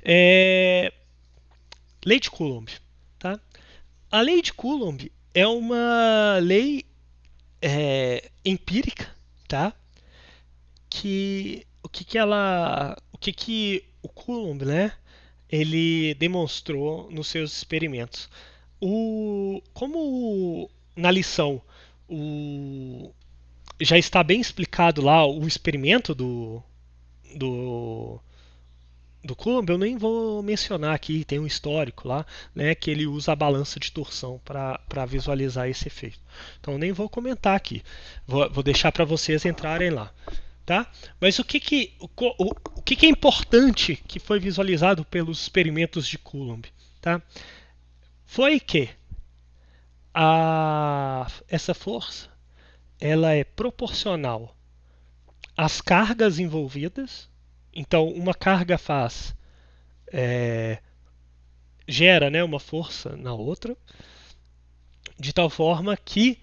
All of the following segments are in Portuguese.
É, lei de Coulomb, tá? A lei de Coulomb é uma lei empírica, tá? Que o que o Coulomb, né? Ele demonstrou nos seus experimentos. Como na lição o, já está bem explicado lá o experimento do, do Coulomb, eu nem vou mencionar aqui, tem um histórico lá, né, que ele usa a balança de torção para visualizar esse efeito. Então eu nem vou comentar aqui, vou deixar para vocês entrarem lá. Tá? Mas o que é importante que foi visualizado pelos experimentos de Coulomb? Tá? Foi que essa força ela é proporcional às cargas envolvidas. Então, uma carga gera, né, uma força na outra, de tal forma que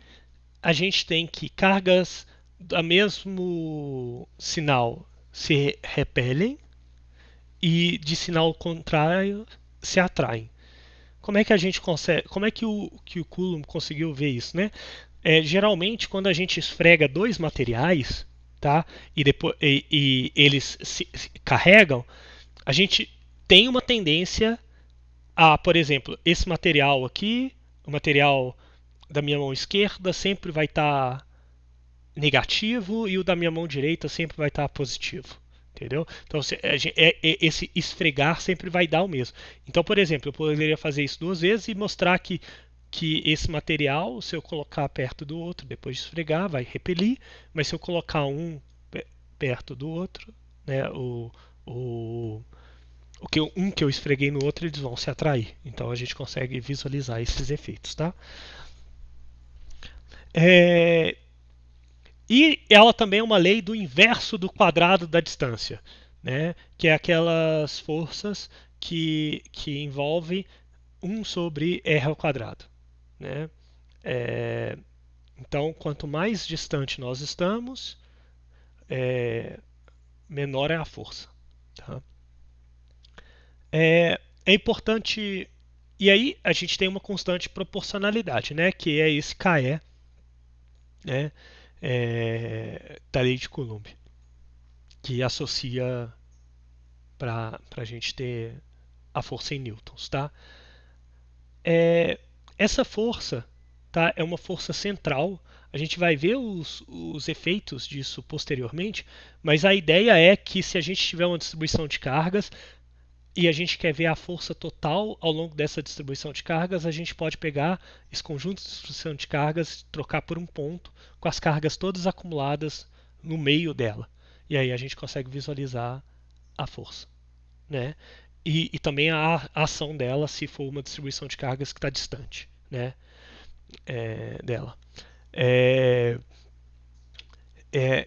a gente tem que cargas do mesmo sinal se repelem e de sinal contrário se atraem. Como é que a gente consegue? Como é que o Coulomb conseguiu ver isso, né? Geralmente, quando a gente esfrega dois materiais, tá? E eles se carregam, a gente tem uma tendência a, por exemplo, esse material aqui, o material da minha mão esquerda sempre vai estar negativo e o da minha mão direita sempre vai estar positivo. Entendeu? Então, esse esfregar sempre vai dar o mesmo. Então, por exemplo, eu poderia fazer isso duas vezes e mostrar que esse material, se eu colocar perto do outro, depois de esfregar, vai repelir, mas se eu colocar um perto do outro, né, o, um que eu esfreguei no outro, eles vão se atrair. Então a gente consegue visualizar esses efeitos, tá? É, e ela também é uma lei do inverso do quadrado da distância, né? Que é aquelas forças que envolvem 1 sobre r ao quadrado. Né? É, então, quanto mais distante nós estamos, menor é a força. Tá? É importante. E aí a gente tem uma constante proporcionalidade, né? Que é esse KE, né? Da lei de Coulomb, que associa para a gente ter a força em newtons, tá? Essa força, tá, é uma força central. A gente vai ver os efeitos disso posteriormente, mas a ideia é que se a gente tiver uma distribuição de cargas e a gente quer ver a força total ao longo dessa distribuição de cargas, a gente pode pegar esse conjunto de distribuição de cargas, trocar por um ponto com as cargas todas acumuladas no meio dela. E aí a gente consegue visualizar a força. Né? E também a ação dela se for uma distribuição de cargas que está distante, né? Dela. É,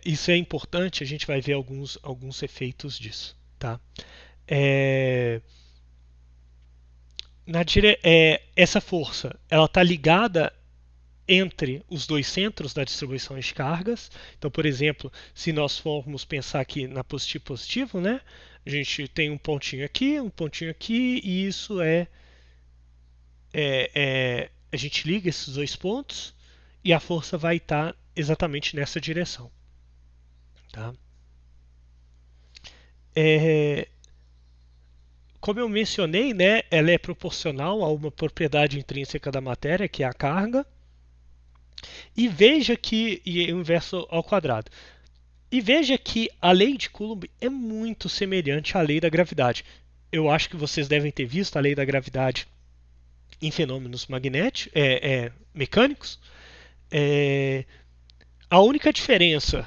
isso é importante, a gente vai ver alguns efeitos disso. Tá? É, essa força ela está ligada entre os dois centros da distribuição de cargas. Então, por exemplo, se nós formos pensar aqui na positivo-positivo, né? A gente tem um pontinho aqui, e isso a gente liga esses dois pontos e a força vai estar exatamente nessa direção. Tá? É, como eu mencionei, né, ela é proporcional a uma propriedade intrínseca da matéria, que é a carga. E veja que e o inverso ao quadrado. E veja que a lei de Coulomb é muito semelhante à lei da gravidade. Eu acho que vocês devem ter visto a lei da gravidade em fenômenos magnéticos, mecânicos. É, a única diferença,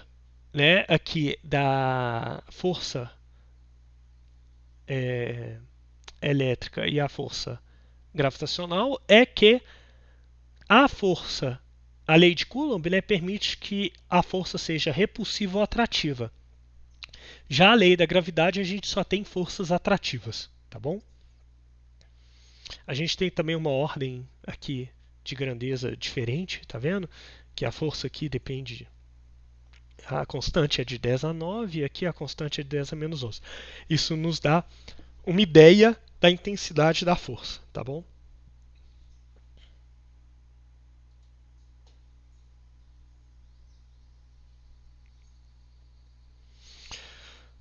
né, aqui da força é, elétrica e a força gravitacional é que a força, a lei de Coulomb, né, permite que a força seja repulsiva ou atrativa. Já a lei da gravidade, a gente só tem forças atrativas, tá bom? A gente tem também uma ordem aqui de grandeza diferente, tá vendo? Que a força aqui depende. A constante é de 10 a 9 e aqui a constante é de 10 a menos 11. Isso nos dá uma ideia da intensidade da força, tá bom?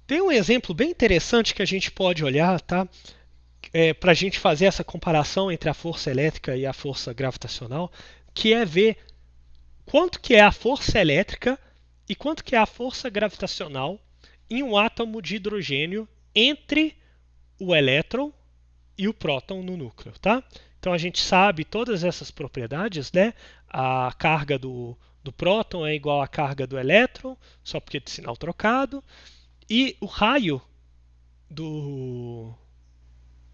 Tem um exemplo bem interessante que a gente pode olhar, tá? Para a gente fazer essa comparação entre a força elétrica e a força gravitacional, que é ver quanto que é a força elétrica e quanto que é a força gravitacional em um átomo de hidrogênio entre o elétron e o próton no núcleo, tá? Então a gente sabe todas essas propriedades, né? A carga do próton é igual à carga do elétron, só porque é de sinal trocado, e o raio do,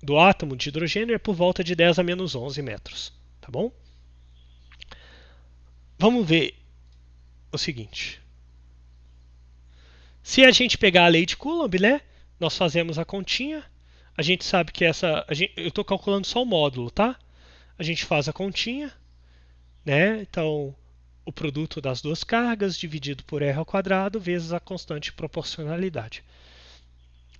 do átomo de hidrogênio é por volta de 10 a menos 11 metros, tá bom? Vamos ver o seguinte. Se a gente pegar a lei de Coulomb, né? Nós fazemos a continha. A gente sabe que eu estou calculando só o módulo, tá? A gente faz a continha, né? Então, o produto das duas cargas dividido por r ao quadrado vezes a constante de proporcionalidade.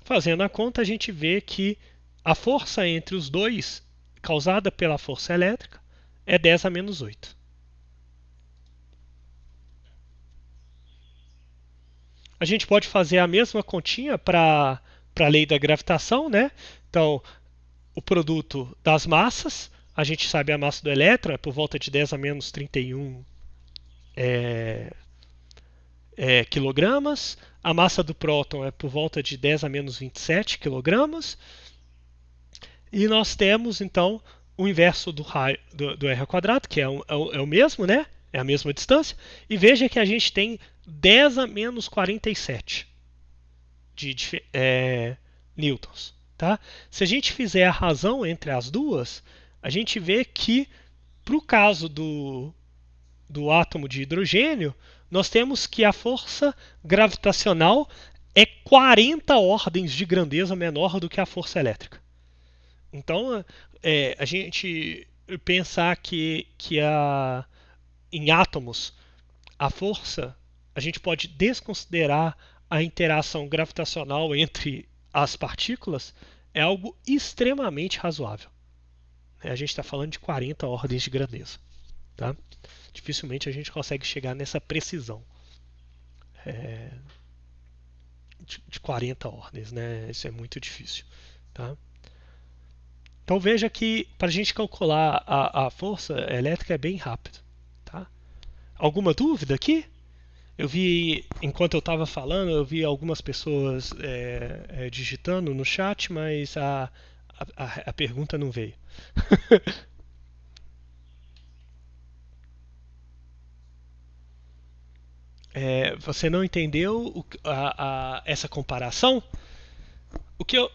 Fazendo a conta, a gente vê que a força entre os dois, causada pela força elétrica, é 10 a menos 8. A gente pode fazer a mesma continha para a lei da gravitação, né? Então, o produto das massas, a gente sabe a massa do elétron é por volta de 10 a menos 31 é, quilogramas, a massa do próton é por volta de 10 a menos 27 quilogramas, e nós temos então o inverso do r ao quadrado, que é o mesmo, né? É a mesma distância, e veja que a gente tem 10 a menos 47 de newtons. Tá? Se a gente fizer a razão entre as duas, a gente vê que, para o caso do átomo de hidrogênio, nós temos que a força gravitacional é 40 ordens de grandeza menor do que a força elétrica. Então, a gente pensar que em átomos a força, a gente pode desconsiderar a interação gravitacional entre as partículas, é algo extremamente razoável. A gente está falando de 40 ordens de grandeza. Tá? Dificilmente a gente consegue chegar nessa precisão de 40 ordens. Né? Isso é muito difícil. Tá? Então veja que para a gente calcular a força elétrica é bem rápido. Tá? Alguma dúvida aqui? Eu vi, enquanto eu estava falando, eu vi algumas pessoas digitando no chat, mas a pergunta não veio. Você não entendeu essa comparação? O que eu.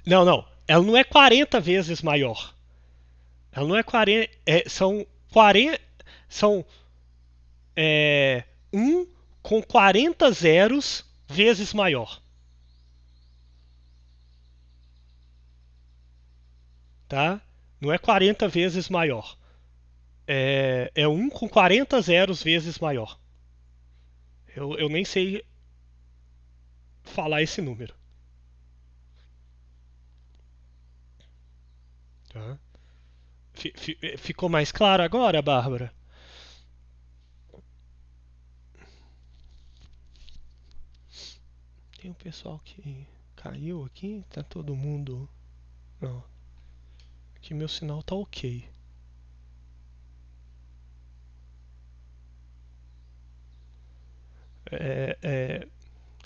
Não, não. Ela não é 40 vezes maior. Ela não é 40. São 40. São 1 com 40 zeros vezes maior. Tá? Não é 40 vezes maior. É 1 com 40 zeros vezes maior. Eu nem sei falar esse número. Tá? Ficou mais claro agora, Bárbara? Tem um pessoal que caiu aqui, tá todo mundo. Não. Aqui meu sinal tá ok.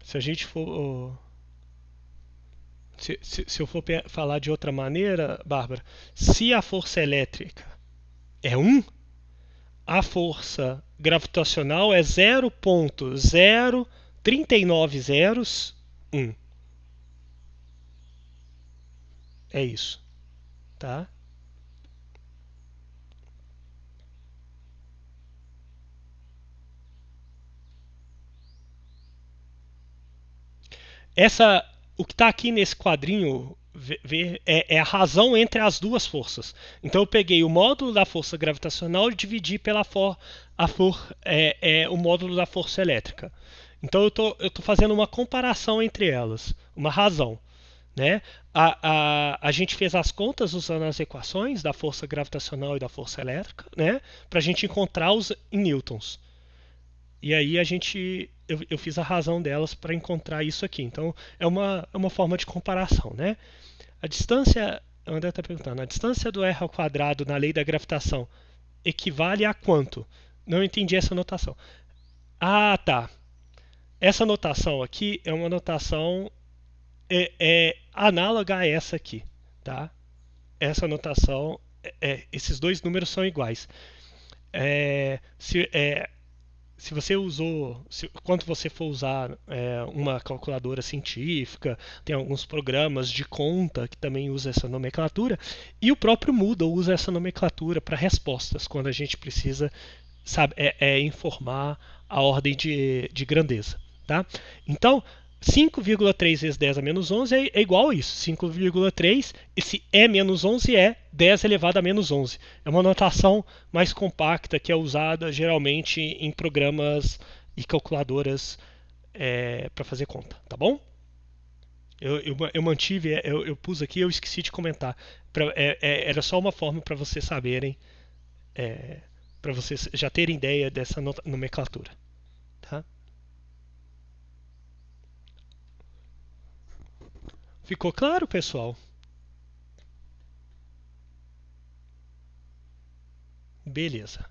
Se a gente for. Se eu for falar de outra maneira, Bárbara, se a força elétrica é 1, a força gravitacional é 0,039 zeros 1. É isso, tá? O que está aqui nesse quadrinho É a razão entre as duas forças. Então eu peguei o módulo da força gravitacional e dividi pela o módulo da força elétrica. Então eu tô fazendo uma comparação entre elas, uma razão. Né? A gente fez as contas usando as equações da força gravitacional e da força elétrica, né? Para a gente encontrar os em newtons. E aí eu fiz a razão delas para encontrar isso aqui. Então é uma forma de comparação, né? A distância, o André está perguntando, a distância do r ao quadrado na lei da gravitação equivale a quanto? Não entendi essa notação. Ah, tá. Essa notação aqui é uma notação análoga a essa aqui, tá? Essa notação, esses dois números são iguais. É, se, é, se você usou, quando você for usar uma calculadora científica, tem alguns programas de conta que também usa essa nomenclatura, e o próprio Moodle usa essa nomenclatura para respostas, quando a gente precisa, sabe, informar a ordem de grandeza. Tá? Então, 5,3 vezes 10 a menos 11 é igual a isso. 5,3, esse E menos 11 é 10 elevado a menos 11. É uma notação mais compacta que é usada geralmente em programas e calculadoras para fazer conta, tá bom? Eu mantive, eu pus aqui, eu esqueci de comentar. Era só uma forma para vocês saberem, é, para vocês já terem ideia dessa nomenclatura. Tá? Ficou claro, pessoal? Beleza.